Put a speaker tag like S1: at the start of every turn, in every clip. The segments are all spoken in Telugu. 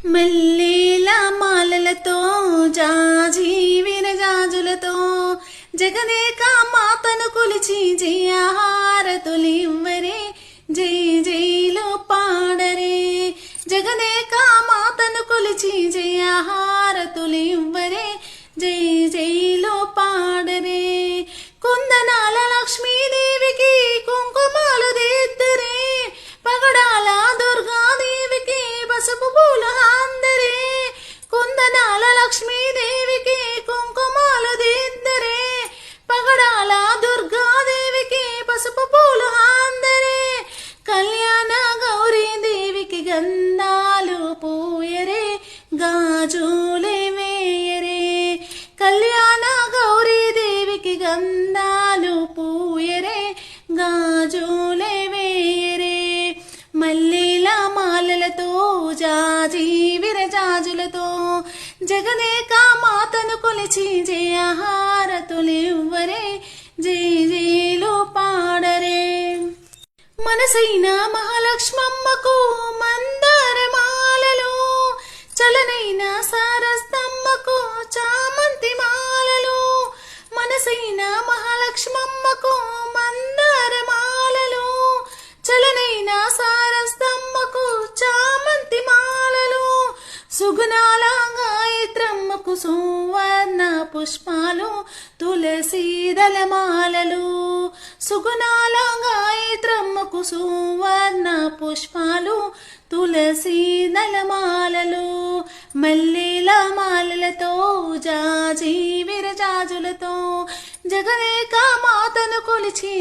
S1: మల్లీల మాలలతో జాజి విరజాజులతో జగదేక మాతను కొలిచి జయహారతులివ్వరే జై జైలు పాడరే జగదేక మాతను కొలిచి జయహారతులివ్వరే జై జైలు పాడరే కుందనాల లక్ష్మీదేవికి కుంకుమాలు దిద్దరే పగడాల దుర్గాదేవికి పసుపు పూలు అందరే కుందనాల లక్ష్మీదేవికి కుంకుమాలు దిద్దరే పగడాల దుర్గాదేవికి పసుపు పూలు అందరే కళ్యాణ గౌరీదేవికి గంధాలు పూయరే గాజులే వేయరే కళ్యాణ గౌరీదేవికి గంధాలు పూయరే గాజులే వేయరే మల్లీల మాలలతో జాజి విరజాజులతో జగదేక మాతను కొలిచి జయహారతులివ్వరే జై జైలు పాడరే మనసైన మహాలక్ష్మమ్మకు మందార మాలలు చలనైన సారస్తమ్మకు చామంతి మాలలు మనసైన మహాలక్ష్మమ్మకు మందార మాలలు చలనైన సారస్తమ్మకు చామంతి మాలలు సుగుణాల గాయత్రమ్మకు సువర్ణ పుష్పాలు తులసీదళ మాలలు సుగుణాల గాయత్రమ్మకు సువర్ణ పుష్పాలు తులసీదళ మాలలు మల్లీల మాలలతో జాజి విరజాజులతో జగదేక మాతను కొలిచి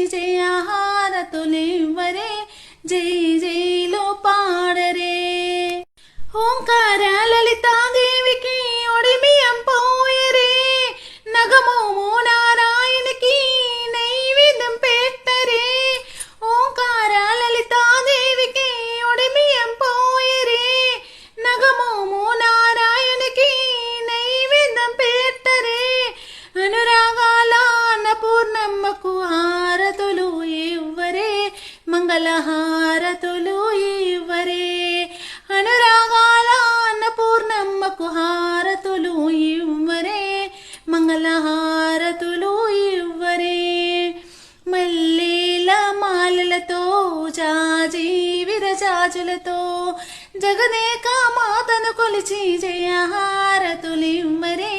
S1: జయహారతులివ్వరే జై జైలు పాడరే ఓంకార లలితాదేవికి ఒడిబియ్యం పోయరే నగమోము నారాయణకి నైవేద్యం పెట్టరే ఓంకార లలితాదేవికి ఒడిబియ్యం పోయరే నగమోము నారాయణకి నైవేద్యం పెట్టరే అనురాగాల అన్నపూర్ణమ్మకు హారతులు ఇవ్వరే మంగళహారతులు ఇవ్వరే అనురాగాల అన్నపూర్ణమ్మకు హారతులు ఇవ్వరే మంగళహారతులు ఇవ్వరే మల్లీల మాలలతో జాజి విరజాజులతో జగదేక మాతను కొలిచి జయహారతులివ్వరే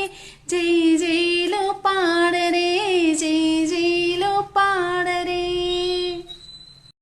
S1: జై జైలు పాడరే జై జై